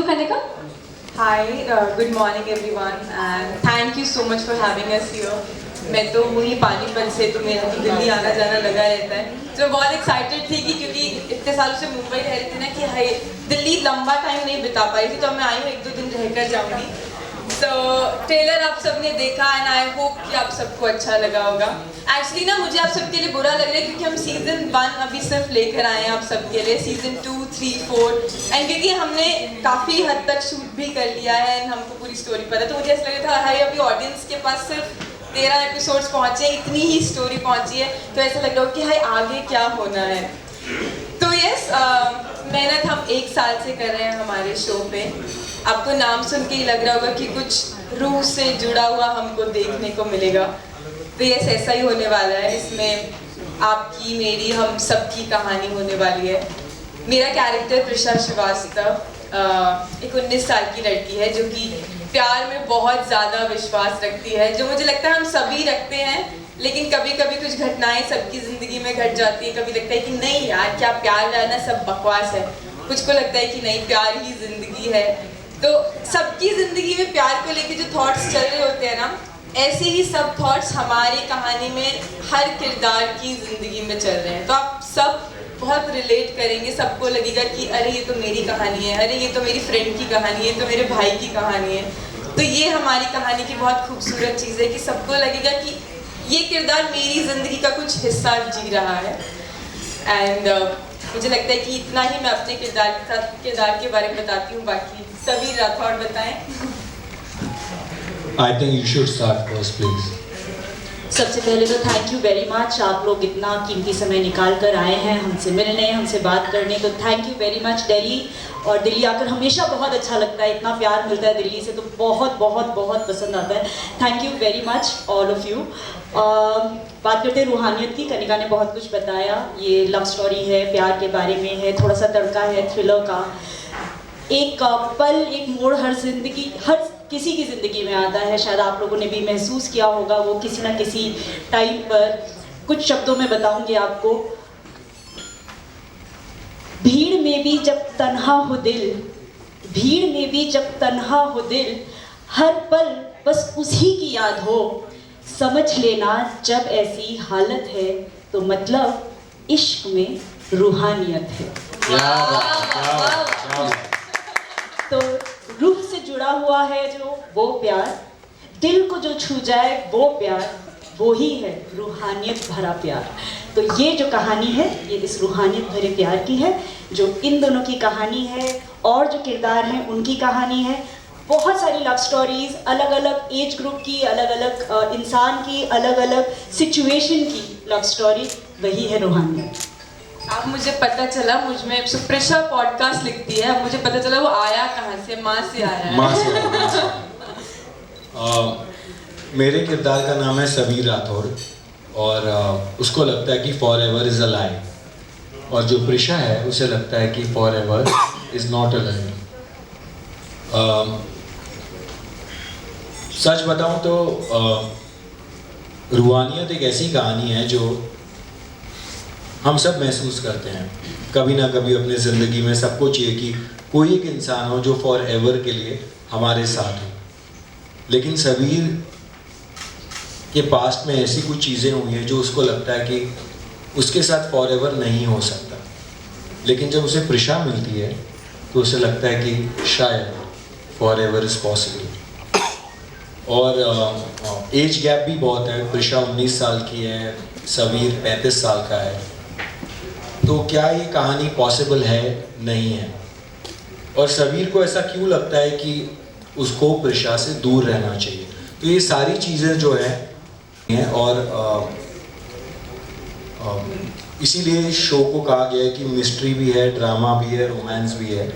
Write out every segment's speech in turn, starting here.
Kanika? Hi, good morning everyone and thank you so much for having us here. मैं तो वही पानीपत से, तो मेरा तो दिल्ली आना जाना लगा रहता है, तो बहुत एक्साइटेड थी कि क्योंकि इतने सालों से मुंबई रह रही थी ना कि हाय दिल्ली लंबा टाइम नहीं बिता पाई थी, तो मैं आई हूँ 1-2 दिन रहकर जाऊँगी. तो ट्रेलर आप सबने देखा एंड आई होप कि आप सबको अच्छा लगा होगा. एक्चुअली ना मुझे आप सबके लिए बुरा लग रहा है क्योंकि हम सीजन 1 अभी सिर्फ लेकर आए हैं आप सबके लिए. सीजन 2, 3, 4 एंड क्योंकि हमने काफ़ी हद तक शूट भी कर लिया है एंड हमको पूरी स्टोरी पता है, तो मुझे ऐसा लग रहा था हाय अभी ऑडियंस के पास सिर्फ 13 एपिसोड्स पहुँचे, इतनी ही स्टोरी पहुँची है, तो ऐसा लग रहा हो कि हाय आगे क्या होना है. तो यस, मेहनत हम 1 साल से कर रहे हैं हमारे शो पे. आपको नाम सुन के ही लग रहा होगा कि कुछ रूह से जुड़ा हुआ हमको देखने को मिलेगा. तो यस, ऐसा ही होने वाला है. इसमें आपकी, मेरी, हम सबकी कहानी होने वाली है. मेरा कैरेक्टर प्रिशा श्रीवास्तव एक 19 साल की लड़की है जो कि प्यार में बहुत ज़्यादा विश्वास रखती है, जो मुझे लगता है हम सभी रखते हैं, लेकिन कभी कभी कुछ घटनाएं सबकी ज़िंदगी में घट जाती है. कभी लगता है कि नहीं यार, क्या प्यार रहना सब बकवास है. कुछ को लगता है कि नहीं, प्यार ही ज़िंदगी है. तो सबकी ज़िंदगी में प्यार को लेके जो थॉट्स चल रहे होते हैं ना, ऐसे ही सब थॉट्स हमारी कहानी में हर किरदार की ज़िंदगी में चल रहे हैं. तो आप सब बहुत रिलेट करेंगे, सबको लगेगा कि अरे ये तो मेरी कहानी है, अरे ये तो मेरी फ्रेंड की कहानी है, तो मेरे भाई की कहानी है. तो ये हमारी कहानी की बहुत खूबसूरत चीज़ है कि सबको लगेगा कि ये किरदार मेरी ज़िंदगी का कुछ हिस्सा जी रहा है. एंड मुझे लगता है कि इतना ही मैं अपने किरदार के बारे में बताती हूँ. बाकी सबीर राठौड़ बताएं. I think you should start first, please. सबसे पहले तो थैंक यू वेरी मच, आप लोग इतना कीमती समय निकाल कर आए हैं हमसे मिलने, हमसे बात करने, तो thank you very much. Delhi, और दिल्ली आकर हमेशा बहुत अच्छा लगता है. इतना प्यार मिलता है दिल्ली से, तो बहुत बहुत बहुत पसंद आता है. Thank you very much all of you. बात करते हैं रूहानियत की. कनिका ने बहुत कुछ बताया. ये लव स्टोरी है, प्यार के बारे में है, थोड़ा सा तड़का है थ्रिलर का. एक पल, एक मोड़ हर किसी की ज़िंदगी में आता है. शायद आप लोगों ने भी महसूस किया होगा वो किसी ना किसी टाइम पर. कुछ शब्दों में बताऊंगी आपको. भीड़ में भी जब तन्हा हो दिल, भीड़ में भी जब तन्हा हो दिल, हर पल बस उसी की याद हो. समझ लेना जब ऐसी हालत है, तो मतलब इश्क में रूहानियत है. तो रूह से जुड़ा हुआ है जो वो प्यार, दिल को जो छू जाए वो प्यार, वो ही है रूहानियत भरा प्यार. तो ये जो कहानी है ये इस रूहानियत भरे प्यार की है, जो इन दोनों की कहानी है और जो किरदार हैं उनकी कहानी है. बहुत सारी लव स्टोरीज, अलग अलग एज ग्रुप की, अलग अलग इंसान की, अलग अलग सिचुएशन की लव स्टोरी, वही है रूहानियत. अब मुझे पता चला, मुझ में सुप्रिशा पॉडकास्ट लिखती है, अब मुझे पता चला वो आया कहाँ से. माँ से आया है. माँ से मेरे किरदार का नाम है सबीर राठौड़, और उसको लगता है कि Forever is a lie, और जो प्रिशा है उसे लगता है कि Forever is not a lie. सच बताऊं तो रूहानियत एक ऐसी कहानी है जो हम सब महसूस करते हैं. कभी ना कभी अपनी ज़िंदगी में सबको चाहिए कि कोई एक इंसान हो जो फॉर एवर के लिए हमारे साथ हो. लेकिन सबीर के पास्ट में ऐसी कुछ चीज़ें हुई हैं जो उसको लगता है कि उसके साथ फॉर एवर नहीं हो सकता. लेकिन जब उसे प्रिशा मिलती है तो उसे लगता है कि शायद फॉर एवर इज़ पॉसिबल. और एज गैप भी बहुत है. प्रिशा 19 साल की है, सबीर 35 साल का है. तो क्या ये कहानी पॉसिबल है? नहीं है. और सबीर को ऐसा क्यों लगता है कि उसको प्रिशा से दूर रहना चाहिए? तो ये सारी चीज़ें जो हैं, और इसीलिए इस शो को कहा गया है कि मिस्ट्री भी है, ड्रामा भी है, रोमांस भी है.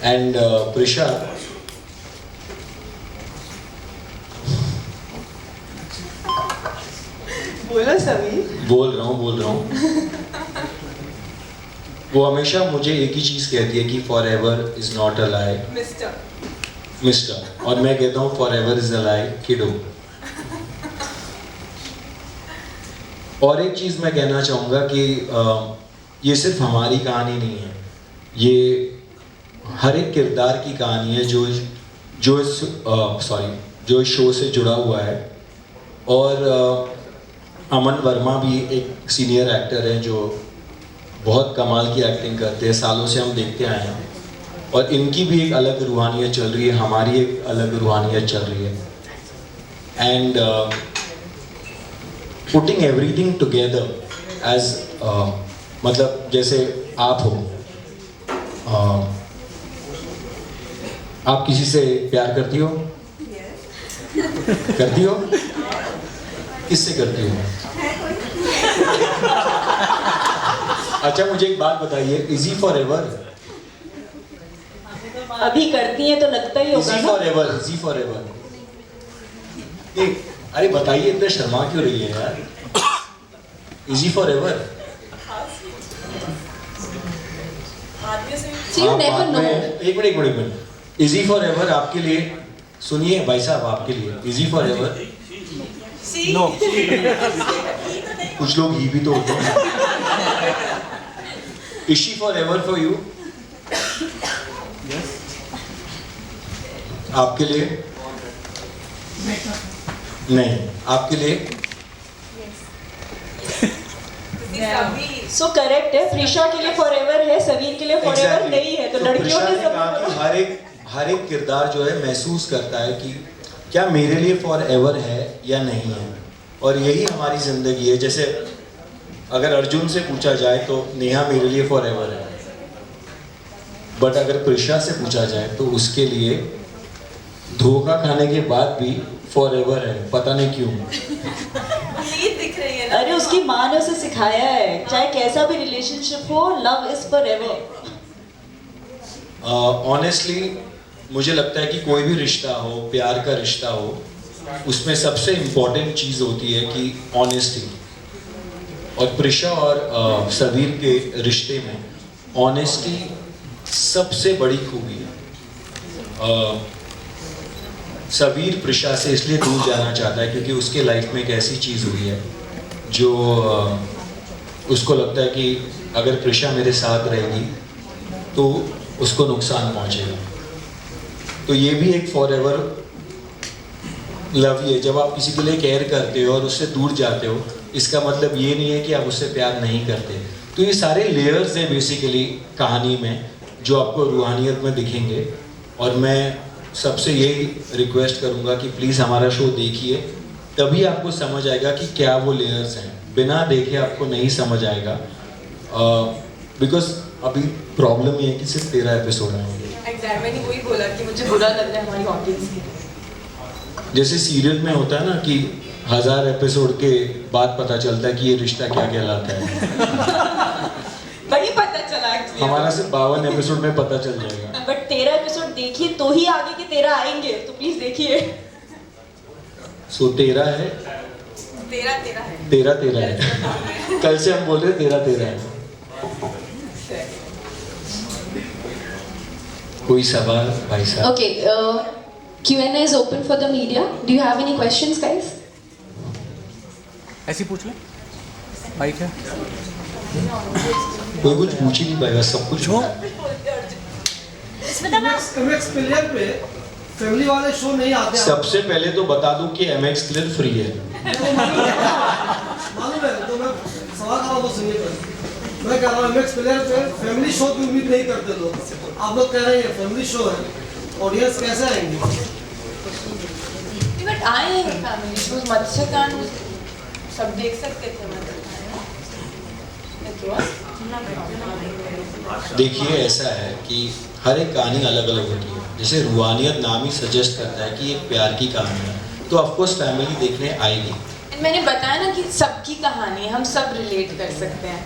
एंड प्रिशा बोलो सबीर. बोल रहा हूँ. वो हमेशा मुझे एक ही चीज़ कहती है कि Forever is not a lie mister, और मैं कहता हूँ फॉर एवर इज़ अ लाई किडो. और एक चीज़ मैं कहना चाहूँगा कि ये सिर्फ हमारी कहानी नहीं है, ये हर एक किरदार की कहानी है जो इस शो से जुड़ा हुआ है। और अमन वर्मा भी एक सीनियर एक्टर है जो बहुत कमाल की एक्टिंग करते हैं, सालों से हम देखते आए हैं। और इनकी भी एक अलग रूहानियत चल रही है, हमारी एक अलग रूहानियत चल रही है। And putting everything together as मतलब जैसे आप हो, आप किसी से प्यार करती हो? करती हो? किससे करती हो? अच्छा मुझे एक बात बताइए, इजी फॉर एवर? अभी करती हैं तो लगता ही होगा इजी ना। For ever, easy for ever. अरे बताइए, इतना शर्मा क्यों रही है यार? Easy for ever? So you never know. एक मिनट। इजी फॉर एवर आपके लिए, सुनिए भाई साहब, आपके लिए इजी फॉर एवर? नो। कुछ लोग ही भी तो होते हैं। Ishi for ever for you? आपके लिए? नहीं, आपके लिए? सो करेक्ट है, प्रिशा के लिए फॉरएवर है, सवीर के लिए फॉरएवर Exactly. नहीं है। तो लड़कियों प्रिशा ने ने कहा कि हर एक किरदार जो है महसूस करता है कि क्या मेरे लिए फॉर एवर है या नहीं है। और यही हमारी जिंदगी है। जैसे अगर अर्जुन से पूछा जाए तो नेहा मेरे लिए फॉर एवर है, बट अगर प्रिशा से पूछा जाए तो उसके लिए धोखा खाने के बाद भी फॉर एवर है, पता नहीं क्यों। दिख रही है ना। अरे उसकी माँ ने उसे सिखाया है, चाहे कैसा भी रिलेशनशिप हो, लव इज फॉरएवर। ऑनेस्टली मुझे लगता है कि कोई भी रिश्ता हो, प्यार का रिश्ता हो, उसमें सबसे इम्पोर्टेंट चीज़ होती है कि ऑनेस्टी। और प्रिशा और सवीर के रिश्ते में ऑनेस्टी सबसे बड़ी खूबी है। सवीर प्रिशा से इसलिए दूर जाना चाहता है क्योंकि उसके लाइफ में एक ऐसी चीज़ हुई है जो उसको लगता है कि अगर प्रिशा मेरे साथ रहेगी तो उसको नुकसान पहुंचेगा। तो ये भी एक फॉर एवर लव ही है। जब आप किसी के लिए केयर करते हो और उससे दूर जाते हो, इसका मतलब ये नहीं है कि आप उससे प्यार नहीं करते। तो ये सारे लेयर्स हैं बेसिकली कहानी में जो आपको रूहानियत में दिखेंगे। और मैं सबसे यही रिक्वेस्ट करूंगा कि प्लीज़ हमारा शो देखिए, तभी आपको समझ आएगा कि क्या वो लेयर्स हैं। बिना देखे आपको नहीं समझ आएगा, बिकॉज अभी प्रॉब्लम ये है कि सिर्फ 13 एपिसोड हैं। एग्जैक्ट मैंने वही बोला कि मुझे बुरा लग रहा है हमारी ऑडियंस की। जैसे सीरियल में होता है ना कि 1000 एपिसोड के बाद पता चलता है कि ये रिश्ता क्या कहलाता है। वही पता चला actually। हमारा सिर्फ 52 एपिसोड में पता चल जाएगा। बट 13 एपिसोड देखिए तो ही आगे के 13 आएंगे, तो प्लीज देखिए। सो 13 है, 13 है। कल से हम बोल रहे 13 है। कोई सवाल भाई साहब? Okay, Q&A is open for the media. Do you have any questions, guys? ऐसी पूछ ले, माइक है। कोई कुछ पूछ ही नहीं पाएगा, सब कुछ हो। MX प्लेयर पे फैमिली वाले शो नहीं आते। सबसे पहले तो बता दूं कि MX क्लियर फ्री है। मालूम है, तो मैं सवाल खड़ा वो सुनिए पहले। मैं कह रहा हूँ MX प्लेयर पे फैमिली शो की उम्मीद नहीं करते लोग। आप लोग कह रहे हैं फैमिली शो है, ऑडियंस कैसे आएंगे? बट आए हैं फैमिली शोज, मत्स्यकांड सब देख सकते थे। देखिए ऐसा है कि हर एक कहानी अलग अलग होती है। जैसे रूहानियत नाम ही सजेस्ट करता है कि एक प्यार की कहानी है, तो ऑफकोर्स फैमिली देखने आएगी। मैंने बताया ना कि सबकी कहानी है, हम सब रिलेट कर सकते हैं।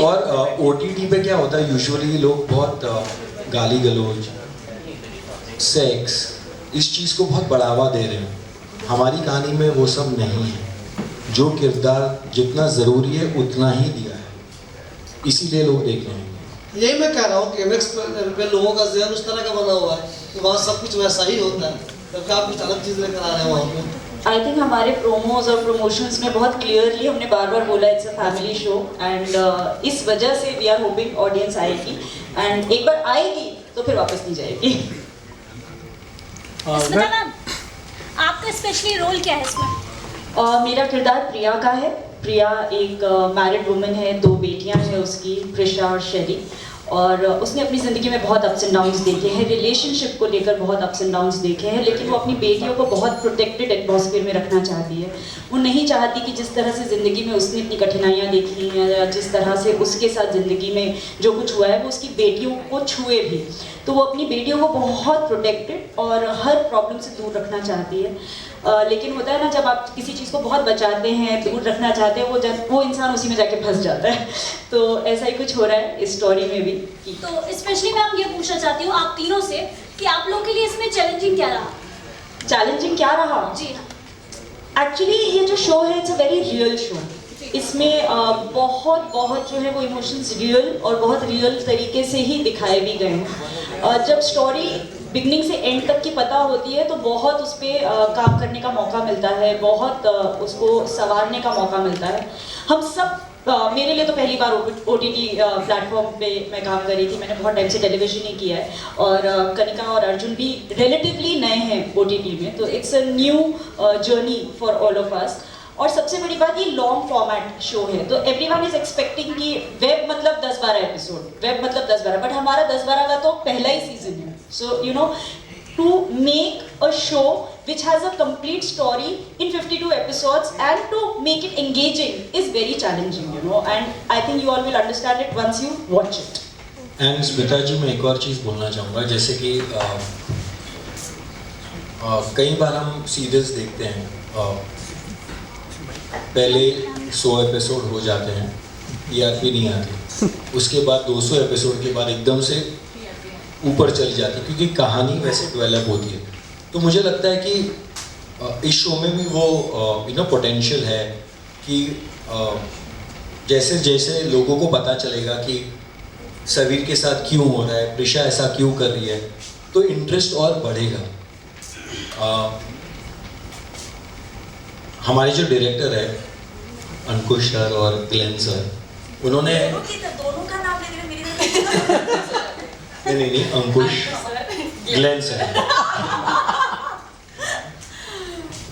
और OTT पे क्या होता है, यूजुअली लोग बहुत गाली गलौज, सेक्स, इस चीज़ को बहुत बढ़ावा दे रहे हैं। हमारी कहानी में वो सब नहीं है। जो किरदार जितना ज़रूरी है उतना ही दिया है, इसीलिए लोग देख रहे हैं। यही मैं कह रहा हूँ कि MX पे लोगों का ज़हन उस तरह का बना हुआ है कि वहाँ सब कुछ वैसा ही होता है, जबकि आप कुछ अलग चीज़ लेकर आ रहे हैं वहाँ पे। आई थिंक हमारे प्रोमोज और प्रमोशंस में बहुत क्लियरली हमने बार बार बोला it's a family show, and इस वजह से वी आर होपिंग ऑडियंस आएगी। एंड एक बार आएगी तो फिर वापस नहीं जाएगी। स्मिता मैम, आपका स्पेशली रोल क्या है इसमें? मेरा किरदार प्रिया का है। प्रिया एक मैरिड वुमन है, 2 बेटियां हैं उसकी, प्रिशा और शेरी, और उसने अपनी ज़िंदगी में बहुत अप्स एंड डाउन्स देखे हैं, रिलेशनशिप को लेकर बहुत अप्स एंड डाउन्स देखे हैं, लेकिन वो अपनी बेटियों को बहुत प्रोटेक्टेड एटमॉस्फेयर में रखना चाहती है। वो नहीं चाहती कि जिस तरह से ज़िंदगी में उसने अपनी कठिनाइयाँ देखी हैं या जिस तरह से उसके साथ ज़िंदगी में जो कुछ हुआ है वो उसकी बेटियों को छुए भी। तो वो अपनी बेटियों को बहुत प्रोटेक्टेड और हर प्रॉब्लम से दूर रखना चाहती है। लेकिन होता है ना, जब आप किसी चीज़ को बहुत बचाते हैं, दूर रखना चाहते हैं, वो इंसान उसी में जाके फंस जाता है। तो ऐसा ही कुछ हो रहा है इस स्टोरी में भी। तो स्पेशली मैम ये पूछना चाहती हूँ आप तीनों से कि आप लोग के लिए इसमें चैलेंजिंग क्या रहा? चैलेंजिंग क्या रहा? जी हाँ। एक्चुअली ये जो शो है it's a very real show. इसमें बहुत जो है वो इमोशंस रियल और बहुत रियल तरीके से ही दिखाए भी गए हैं। जब स्टोरी बिगनिंग से एंड तक की पता होती है तो बहुत उस पर काम करने का मौका मिलता है, बहुत उसको संवारने का मौका मिलता है। हम सब मेरे लिए तो पहली बार OTT प्लेटफॉर्म पे मैं काम कर रही थी, मैंने बहुत टाइम से टेलीविजन ही किया है, और कनिका और अर्जुन भी रिलेटिवली नए हैं OTT में, तो it's a new journey for all of us. और सबसे बड़ी बात, ये लॉन्ग फॉर्मेट शो है, तो एवरीवन इज एक्सपेक्टिंग कि वेब मतलब 10-12 एपिसोड, वेब मतलब 10-12, बट हमारा 10-12 का तो पहला ही सीजन है। So you know, to make a show which has a complete story in 52 episodes and to make it engaging is very challenging, you know, and I think you all will understand it once you watch it. And Smita ji, मैं एक और चीज़ बोलना चाहूँगा, जैसे कि कई बार हम series देखते हैं, पहले 100 एपिसोड हो जाते हैं, ERP नहीं आती, उसके बाद 200 एपिसोड के बाद एकदम से ऊपर चली जाती है, क्योंकि कहानी वैसे डेवलप होती है। तो मुझे लगता है कि इस शो में भी वो पोटेंशियल है कि जैसे जैसे लोगों को पता चलेगा कि सवीर के साथ क्यों हो रहा है, प्रिशा ऐसा क्यों कर रही है, तो इंटरेस्ट और बढ़ेगा। हमारे जो डायरेक्टर है अंकुश सर और ग्लेन सर, उन्होंने दोनों का नाम लेने में मेरी नहीं अंकुश ग्लेन सर,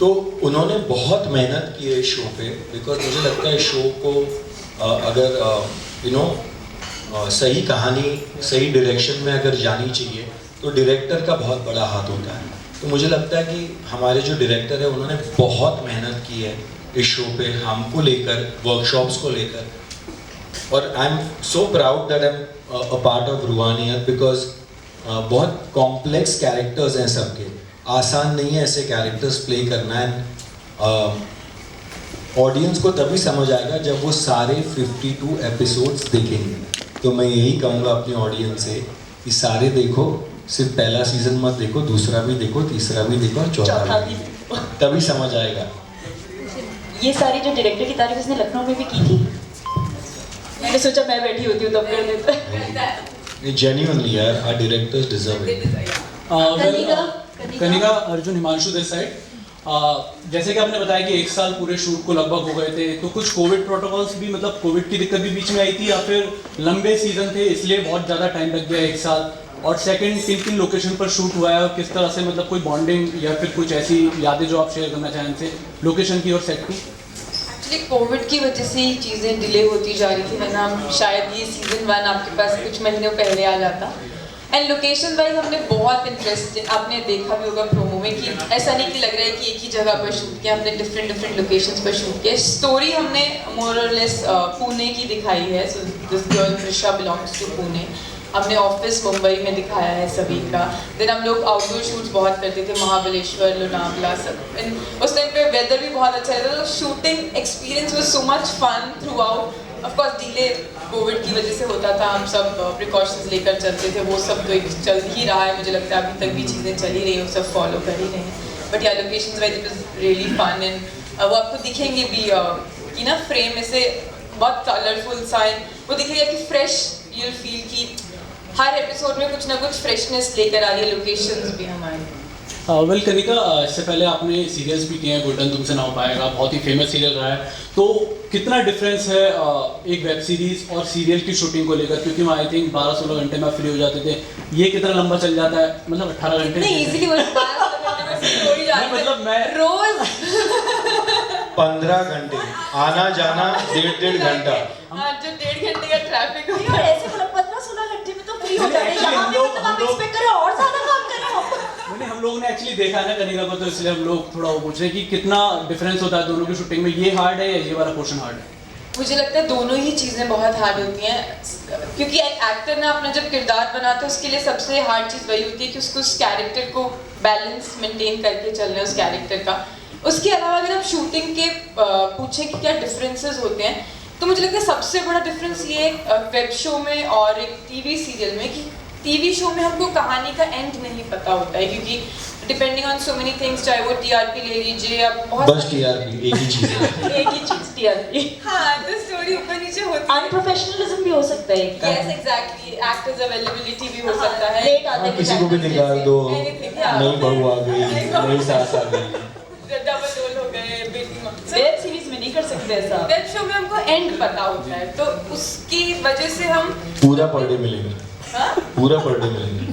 तो उन्होंने बहुत मेहनत की है इस शो पे, बिकॉज मुझे लगता है शो को अगर सही कहानी सही डायरेक्शन में अगर जानी चाहिए तो डायरेक्टर का बहुत बड़ा हाथ होता है। तो मुझे लगता है कि हमारे जो डायरेक्टर है उन्होंने बहुत मेहनत की है इस शो पे, हमको लेकर, वर्कशॉप्स को लेकर, और I am so proud that I am a part of Roohaniyat, because बहुत कॉम्प्लेक्स कैरेक्टर्स हैं सबके, आसान नहीं है ऐसे कैरेक्टर्स प्ले करना। एंड ऑडियंस को तभी समझ आएगा जब वो सारे 52 एपिसोड्स देखेंगे। तो मैं यही कहूँगा अपने ऑडियंस से कि सारे देखो, सिर्फ पहला सीजन मत देखो, दूसरा भी देखो, तीसरा भी देखो और चौथा भी देखो, तभी समझ आएगा। ये सारी जो डायरेक्टर की तारीफ उसने लखनऊ में भी की थी, मैंने सोचा मैं बैठी होती हूँ तब कर देता। जेन्युइनली यार, our directors deserve it. Kanika, Arjun, Himanshu this side. जैसे कि आपने बताया कि 1 साल पूरे शूट को लगभग हो गए थे, तो कुछ कोविड प्रोटोकॉल्स भी, मतलब कोविड की दिक्कत भी बीच में आई थी, या फिर लंबे सीजन थे इसलिए बहुत ज़्यादा टाइम लग गया 1 साल? और सेकंड, किन लोकेशन पर शूट हुआ है और किस तरह से, मतलब कोई बॉन्डिंग या फिर कुछ ऐसी यादें जो आप शेयर करना चाहें हमसे लोकेशन की और सेट की? एक्चुअली कोविड की वजह से ही चीज़ें डिले होती जा रही थी, वरना शायद ये सीज़न 1 आपके पास कुछ महीनों पहले आ जाता। एंड लोकेशन वाइज हमने बहुत इंटरेस्ट, आपने देखा भी होगा प्रोमो में, कि ऐसा नहीं कि लग रहा है कि एक ही जगह पर शूट किया, हमने डिफरेंट लोकेशंस पर शूट किया। स्टोरी हमने मोर और लेस पुणे की दिखाई है। So this girl Prisha belongs to Pune. हमने ऑफिस मुंबई में दिखाया है सभी का। देन हम लोग आउटडोर शूट्स बहुत करते थे, महाबलेश्वर, लोनावला, सब। उस टाइम पे वेदर भी बहुत अच्छा रहता था, तो shooting experience was so much fun throughout. Of course delay COVID की वजह से होता था, हम सब प्रिकॉशंस लेकर चलते थे, वो सब तो एक चल ही रहा है, मुझे लगता है अभी तक भी चीज़ें चल ही रही हैं, सब फॉलो कर ही रहे हैं। But yeah locations wise it was really fun. And वो आपको दिखेंगे भी कि ना फ्रेम में से बहुत कलरफुल साइन वो दिखेगा कि फ्रेश, यूल फील की हर एपिसोड में कुछ ना कुछ फ्रेशनेस लेकर आ रही है लोकेशंस भी हमारी। वेल कनिका, इससे पहले आपने सीरियल्स भी किए हैं, गोल्डन तुमसे ना हो पाएगा, बहुत ही फेमस सीरियल रहा है, तो कितना डिफरेंस है एक वेब सीरीज और सीरियल की शूटिंग को लेकर? क्योंकि मैं आई थिंक 12-16 घंटे में फ्री हो जाते थे, ये कितना लंबा चल जाता है, मतलब 18 घंटे नहीं इजीली वो 12 घंटे में फ्री हो ही जाते हैं। मतलब मैं रोज 15 घंटे आना जाना, 1.5 घंटा। हाँ, जो 1.5 घंटे का ट्रैफिक और होता है। ऐसे मतलब 15-16 घंटे में तो फ्री हो जाते हैं, Actually, यहाँ पे हम मतलब आप लोग- एक्सपेक्ट करें और ज्यादा काम करें आप। मैंने हम लोगों ने एक्चुअली देखा है ना कनिका को, तो इसलिए हम लोग थोड़ा वो पूछ रहे हैं कि कितना डिफरेंस होता है दोनों की शूटिंग में, ये हार्ड है या ये वाला पोर्शन हार्ड है? मुझे लगता है दोनों ही चीज़ें बहुत हार्ड होती हैं, क्योंकि एक एक्टर ना अपना जब किरदार बनाता है उसके लिए सबसे हार्ड चीज़ वही होती है कि उसको उस कैरेक्टर को बैलेंस मेंटेन करके चलना है उस कैरेक्टर का। उसके अलावा अगर आप शूटिंग के पूछें कि क्या डिफरेंसेस होते हैं, तो मुझे लगता है सबसे बड़ा डिफरेंस ये है वेब शो में और एक टीवी सीरियल में, कि टीवी शो में हमको कहानी का एंड नहीं पता होता है, क्योंकि depending on so many things, चाहे वो टीआरपी ले लीजिए, अब बहुत बस टीआरपी एक ही चीज है। एक ही चीज टीआरपी। हाँ, तो स्टोरी ऊपर नीचे होती है। अनप्रोफेशनलिज्म भी हो सकता है एक यस एग्जैक्टली, एक्टर्स अवेलेबिलिटी भी हो सकता है। लेट आते किसी को भी निकाल दो, Anything, yeah. नई बहू आ गई, नई सास आ गई। डबल रोल हो गए, बेटी माँ। वेब सीरीज में नहीं कर सकते ऐसा। वेब शो में हमको एंड पता होता है, तो उसकी वजह से हम पूरा पर डे मिलेगा, हाँ? पूरा पर डे मिलेगा।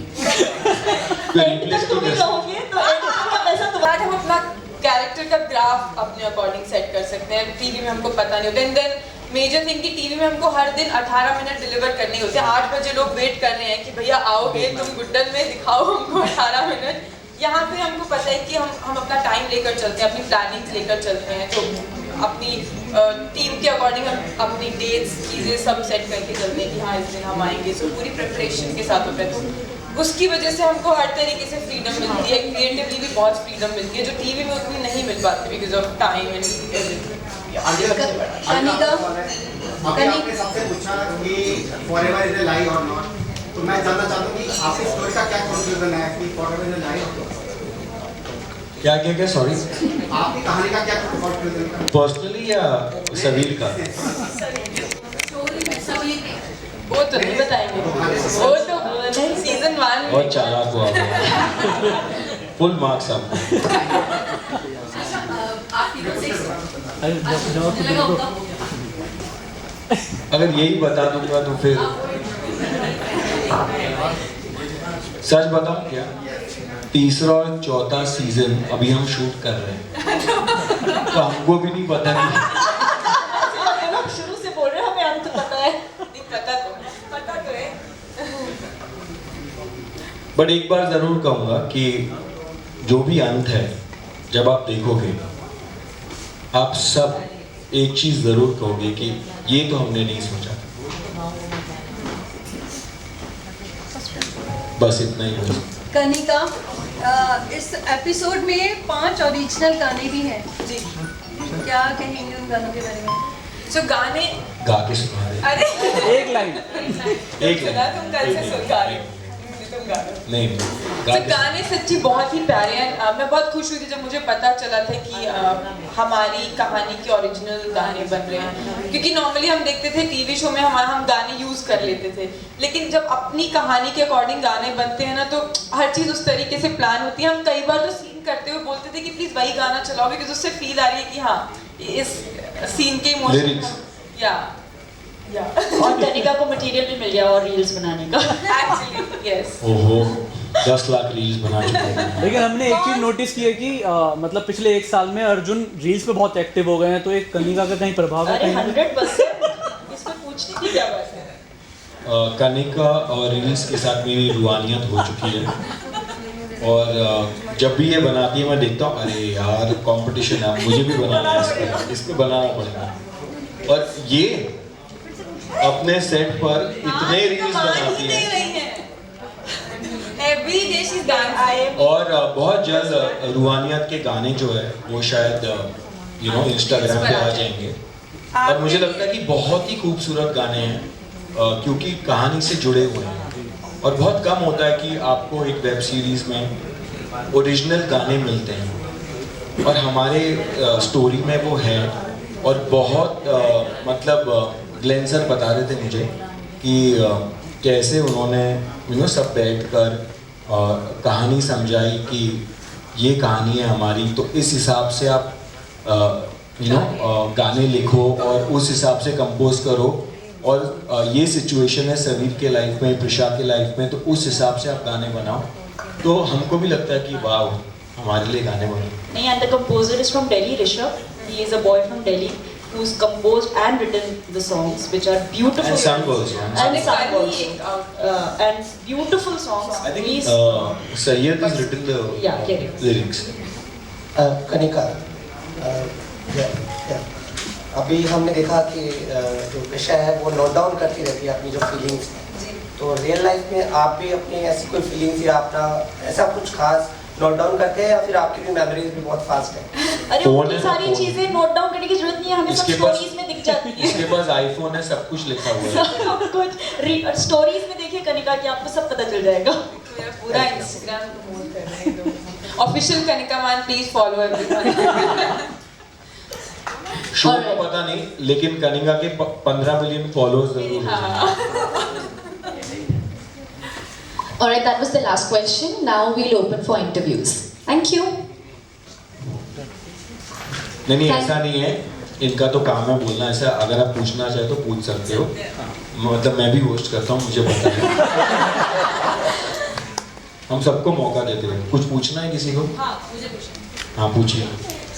एंड तक तुम ही रहोगे तो एंड का पैसा तुम्हारा। बाद हम अपना कैरेक्टर का ग्राफ अपने अकॉर्डिंग सेट कर सकते हैं, टीवी में हमको पता नहीं होता। एंड देन मेजर थिंग कि टीवी में हमको हर दिन 18 मिनट डिलीवर करने होते हैं। 8 बजे लोग वेट कर रहे हैं कि भैया आओगे तुम गुड्डन में, दिखाओ हमको 18 मिनट। यहाँ पे हमको पता है कि हम अपना टाइम लेकर चलते हैं, अपनी प्लानिंग लेकर चलते हैं, तो अपनी टीम के अकॉर्डिंग हम अपनी डेट्स चीज़ें सब सेट करके चलते हैं कि हाँ इस दिन हम आएंगे, सो पूरी प्रिपरेशन के साथ होता है। तो उसकी वजह से हमको हर तरीके से फ्रीडम मिलती है, क्रिएटिवली भी बहुत फ्रीडम मिलती है, जो टीवी में उतनी नहीं मिल पाती because of time and everything. Anika, अभी आपने सबसे पूछा कि फॉरएवर इज अ लाई और नॉट, तो मैं जानना चाहता हूँ कि आपकी स्टोरी का क्या कंक्लूजन है कि फॉरएवर इज अ लाई और नॉट? क्या सॉरी, आपकी कहानी का क्या कंक्लूजन है? पर्सनली या सबीर का? वो तो नहीं बताएंगे, वो तो सीजन 1 बहुत चालाक हुआ, फुल मार्क्स आपको। अगर यही बता दूंगा तो फिर सच बताऊं क्या, तीसरा और चौथा सीजन अभी हम शूट कर रहे हैं, तो हमको भी नहीं पता कि हम शुरू से बोल रहे हैं, हमें अंत पता है। पता तो है। बट एक बार जरूर कहूंगा कि जो भी अंत है जब आप देखोगे, आप सब एक चीज जरूर कहोगे कि ये तो हमने नहीं सोचा। बस इतना ही हो। कनिका, इस एपिसोड में 5 ओरिजिनल गाने भी हैं जी, क्या कहेंगे उन गानों के बारे में? सो गाने, गा के सुना दे। अरे एक लाइन सुना, तुम कल से सुन गा रहे हो, तुम गा रहे हो। नहीं गा तो के गाने सच्ची बहुत ही प्यारे हैं। मैं बहुत खुश हुई थी जब मुझे पता चला था कि हमारी कहानी के ओरिजिनल गाने बन रहे हैं, क्योंकि नॉर्मली हम देखते थे टीवी शो में हम गाने यूज कर लेते थे, लेकिन जब अपनी कहानी के अकॉर्डिंग गाने बनते हैं ना, तो हर चीज़ उस तरीके से प्लान होती है। हम कई बार तो सीन करते हुए बोलते थे कि प्लीज वही गाना चलाओ, बिकॉज उससे फील आ रही है कि हाँ इस सीन के Lyrics. इमोशन या और कनिका को मटेरियल भी मिल गया और रील्स बनाने का। Actually yes. ओहो 10 लाख रील्स बना चुके हैं। लेकिन हमने एक चीज नोटिस की है कि मतलब पिछले 1 साल में अर्जुन रील्स पे बहुत एक्टिव हो गए हैं, तो एक कनिका का कहीं प्रभाव है? अरे कहीं 100%, इसमें पूछने की क्या बात है। कनिका और रील्स के साथ मेरी रूहानियत हो चुकी है, और जब भी ये बनाती है मैं देखता हूँ अरे यार कंपटीशन है, मुझे भी बनाना है, इस पे बनाना पड़ेगा। और ये अपने सेट पर इतने रील्स बनाती है every day she is dancing. और बहुत जल्द रूहानियत के गाने जो है वो शायद इंस्टाग्राम पे आ जाएंगे, और मुझे लगता है कि बहुत ही खूबसूरत गाने हैं, क्योंकि कहानी से जुड़े हुए हैं। और बहुत कम होता है कि आपको एक वेब सीरीज में ओरिजिनल गाने मिलते हैं, और हमारे स्टोरी में वो है। और बहुत मतलब ग्लेन सर बता रहे थे मुझे कि कैसे उन्होंने सब बैठ कर कहानी समझाई कि ये कहानी है हमारी, तो इस हिसाब से आप गाने लिखो और उस हिसाब से कंपोज करो, और ये सिचुएशन है समीर के लाइफ में, प्रिशा के लाइफ में, तो उस हिसाब से आप गाने बनाओ, तो हमको भी लगता है कि वाह हमारे लिए गाने बने। नहीं, and the composer is from Delhi, Rishabh. He is a boy from Delhi who's composed and written the songs, which are beautiful. And sung also. And sung also. And beautiful songs. I think Please. Sayyed has written the lyrics. Kanika, अभी हमने देखा कि जो प्रिशा है वो note down करती रहती है अपनी जो फीलिंग्स, तो रियल लाइफ में आप भी अपनी ऐसी कोई फीलिंग्स या अपना ऐसा कुछ खास नोट डाउन करते हैं, या फिर आपकी भी मेमोरीज भी बहुत फास्ट है? अरे उतनी सारी चीजें नोट डाउन करने की जरूरत नहीं है, हमें सब स्टोरीज में दिख जाती है। इसके पास आईफोन है, सब कुछ लिखा हुआ है। सब कुछ स्टोरीज में देखिए कनिका की, आपको सब पता चल जाएगा। मेरा पूरा इंस्टाग्राम प्रमोट कर रहे हैं, ऑफिशियल कनिका मान, प्लीज फॉलो एवरीवन। शो को पता नहीं, लेकिन कनिका के 15 मिलियन फॉलोअर्स जरूर हैं। Alright, that was the last question. Now we'll open for interviews. Thank you. नहीं ऐसा नहीं है, इनका तो काम है बोलना। ऐसा अगर आप पूछना चाहे तो पूछ सकते हो, मतलब मैं भी होस्ट करता हूँ, मुझे पता है। हम सबको मौका देते हैं। कुछ पूछना है किसी को? हाँ, मुझे पूछना। हाँ पूछिए।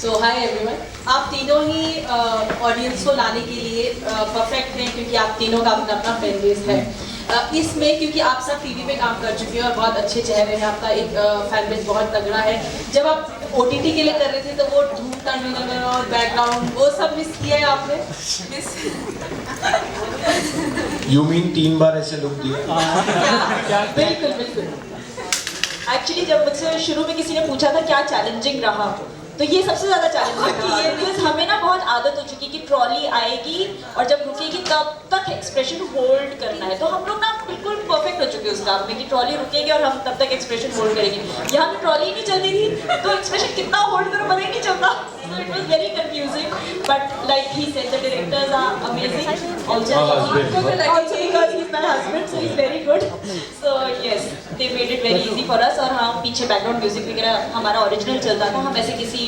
सो हाय एवरीवन, आप तीनों ही ऑडियंस को लाने के लिए परफेक्ट हैं, क्योंकि आप तीनों का अपना अपना फैन बेस है। इसमें क्योंकि आप सब टीवी पे काम कर चुके हैं और बहुत अच्छे चेहरे हैं, आपका एक फैन बेस बहुत तगड़ा है। जब आप OTT के लिए कर रहे थे तो वो धूम और बैकग्राउंड वो सब मिस किया है आपने? You mean 3 बार ऐसे लुक दिए? बिल्कुल बिल्कुल। एक्चुअली जब मुझसे शुरू में किसी ने पूछा था क्या चैलेंजिंग रहा, तो ये सबसे ज्यादा चैलेंजिंग है, बिकॉज हमें ना बहुत आदत हो चुकी कि ट्रॉली आएगी और जब रुकेगी तब तक एक्सप्रेशन होल्ड करना है, तो हम लोग ना बिल्कुल परफेक्ट हो चुके हैं उस काम में कि ट्रॉली रुकेगी और हम तब तक एक्सप्रेशन होल्ड करेंगे। यहाँ पे ट्रॉली नहीं चलती थी तो एक्सप्रेशन कितना होल्ड करो पता ही नहीं चलता, so it was very confusing, but like he said the directors are amazing, also because he's my husband, so he's very good, so yes they made it very easy for us। और हाँ, पीछे background music वगैरह हमारा original चलता था, हम ऐसे किसी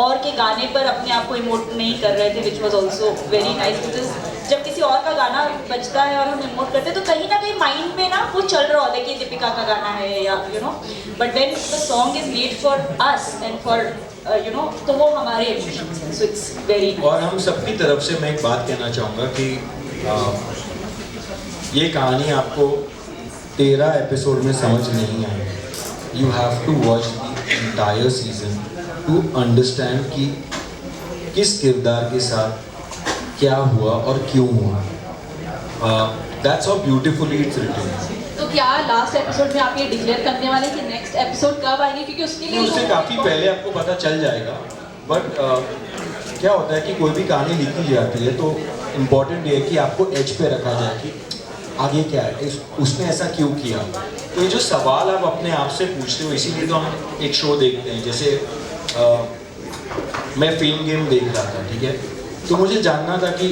और के गाने पर अपने आप को इमोट नहीं कर रहे थे, which was also very nice, because जब किसी और का गाना बजता है और हम इमोट करते हैं तो कहीं ना कहीं माइंड में ना वो चल रहा होता है कि दीपिका का गाना है yeah but then the song is made for us and for तो वो हमारे इमोशंस हैं, सो इट्स वेरी। और हम सबकी तरफ से मैं एक बात कहना चाहूँगा कि ये कहानी आपको 13 एपिसोड में समझ नहीं आएगी। You have to watch the entire season to understand कि किस किरदार के साथ क्या हुआ और क्यों हुआ। That's how beautifully it's written. तो क्या लास्ट एपिसोड में आप ये डिक्लेयर करने वाले कि नेक्स्ट एपिसोड कब आएंगे, क्योंकि उसके लिए उससे काफ़ी पहले आपको पता चल जाएगा, बट क्या होता है कि कोई भी कहानी लिखी जाती है तो इम्पोर्टेंट ये है कि आपको एज पे रखा जाए कि आगे क्या है, उसने ऐसा क्यों किया। तो ये जो सवाल आप अपने आप से पूछते हो, इसीलिए तो हम एक शो देखते हैं। जैसे मैं फेम गेम देख रहा था, ठीक है, तो मुझे जानना था कि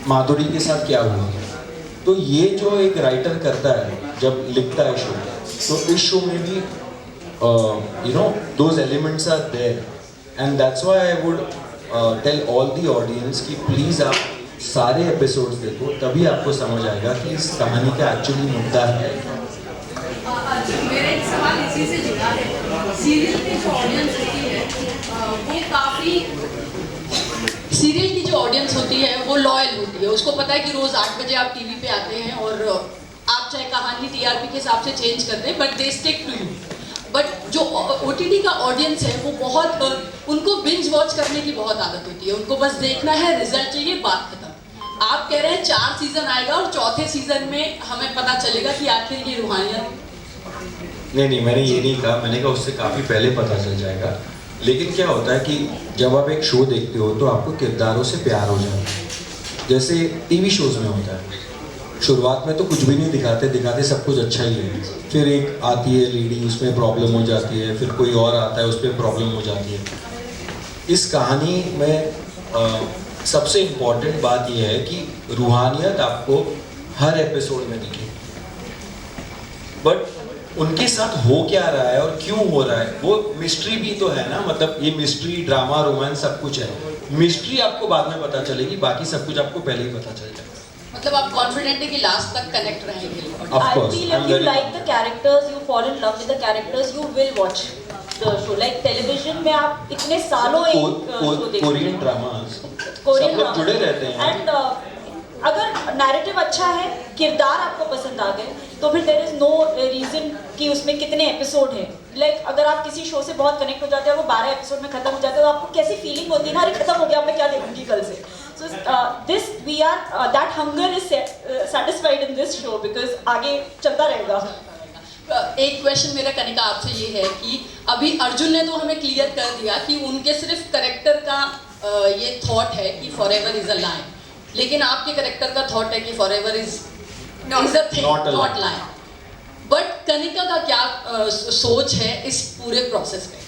माधुरी के साथ क्या हुआ। तो ये जो एक राइटर करता है जब लिखता है शो, तो इस शो में भी those elements are there, and that's why I would tell all the audience कि प्लीज़ आप सारे एपिसोड्स देखो, तभी आपको समझ आएगा कि इस कहानी का एक्चुअली मुद्दा है। मेरा एक सवाल इसी से जुड़ा है। सीरियल की जो ऑडियंस होती है वो काफ़ी सीरियल की जो ऑडियंस होती है वो लॉयल होती है, उसको पता है कि रोज 8 बजे आप टीवी पे आते हैं और आप चाहे कहानी TRP के हिसाब से चेंज कर दें, but they stick to you. But जो OTT का ऑडियंस है वो बहुत, उनको बिंज वॉच करने की बहुत आदत होती है, उनको बस देखना है, रिजल्ट चाहिए, बात खत्म। आप कह रहे हैं 4 सीजन आएगा और 4थे सीजन में हमें पता चलेगा कि आखिर ये रूहानियत। नहीं, मैंने ये नहीं कहा, मैंने कहा उससे काफ़ी पहले पता चल जाएगा। लेकिन क्या होता है कि जब आप एक शो देखते हो तो आपको किरदारों से प्यार हो जाता है। जैसे टीवी शोज़ में होता है, शुरुआत में तो कुछ भी नहीं दिखाते सब कुछ अच्छा ही है, फिर एक आती है लेडी, उसमें प्रॉब्लम हो जाती है, फिर कोई और आता है, उस पर प्रॉब्लम हो जाती है। इस कहानी में सबसे इम्पॉर्टेंट बात यह है कि रूहानियत आपको हर एपिसोड में दिखे, बट उनके साथ हो क्या रहा है और क्यों हो रहा है, वो मिस्ट्री भी तो है ना। मतलब ये मिस्ट्री, ड्रामा, रोमांस सब कुछ है। मिस्ट्री आपको बाद में पता चलेगी, बाकी सब कुछ आपको पहले ही पता चल जाएगा। मतलब आप कॉन्फिडेंट है कि लास्ट तक कनेक्ट रहेंगे। Of I course, feel I'm if you very- like the characters, you fall in love with the characters, you will watch the show. Like television में आप इतने सालों एक show देखते कोरियन हैं। ड्रामास कोरियन सब लोग जुड़े रहते हैं। एंड अगर नैरेटिव अच्छा है, किरदार आपको पसंद आ गए, तो फिर देयर इज नो रीजन कि उसमें कितने एपिसोड हैं। लाइक अगर आप किसी शो से बहुत कनेक्ट हो जाते हैं, वो 12 एपिसोड में खत्म हो जाते हैं, तो आपको कैसी फीलिंग होती है ना, अरे खत्म हो गया, मैं क्या देखूंगी कल से। So this we are that hunger is satisfied in this show because आगे चलता रहेगा। एक क्वेश्चन मेरा कनिका आपसे ये है कि अभी अर्जुन ने तो हमें क्लियर कर दिया कि उनके सिर्फ करेक्टर का ये थॉट है कि फॉरएवर इज अ लाइन, लेकिन आपके करेक्टर का थॉट है कि forever is a thing, not line. But Kanika का क्या सोच है इस पूरे प्रोसेस में?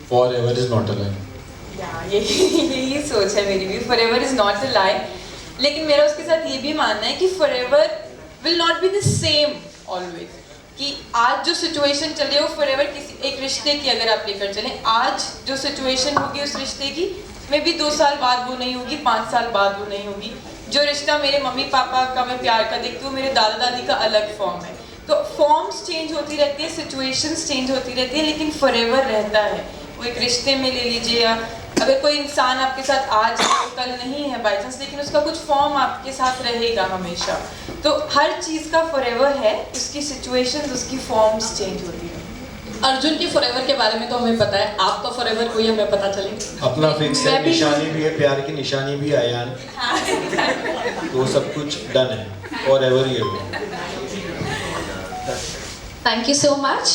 Forever is not a line. यही सोच है मेरी भी, forever is not a line. लेकिन मेरा उसके साथ ये भी मानना है कि forever will not be the same always. कि आज जो सिचुएशन चल रही है वो फॉरएवर किसी एक रिश्ते की अगर आप लेकर चलें, आज जो सिचुएशन होगी उस रिश्ते की मे भी 2 साल बाद वो नहीं होगी, 5 साल बाद वो नहीं होगी। जो रिश्ता मेरे मम्मी पापा का मैं प्यार का देखती हूँ, मेरे दादा दादी का अलग फॉर्म है। तो फॉर्म्स चेंज होती रहती है, सिचुएशंस चेंज होती रहती है, लेकिन फॉरएवर रहता है। वो एक रिश्ते में ले लीजिए, या अगर कोई इंसान आपके साथ आज है कल नहीं है बाई चांस, लेकिन उसका कुछ फॉर्म आपके साथ रहेगा हमेशा। तो हर चीज़ का फॉरएवर है, उसकी सिचुएशंस, उसकी फॉर्म्स चेंज होती है। अर्जुन की फॉरएवर के बारे में तो हमें पता है, आपका फॉरएवर कोई हमें पता चले? अपना फिक्स है, मैं भी- निशानी भी है, प्यार की निशानी भी है यार, तो सब कुछ डन है, फॉरएवर ही है। Thank you so much.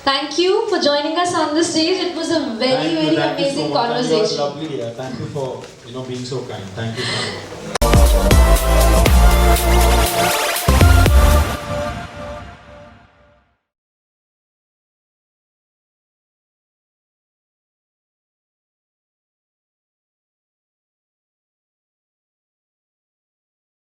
Thank you for joining us on the stage. It was a very, very amazing conversation. Lovely, yeah. Thank you for being so kind. Thank you so much.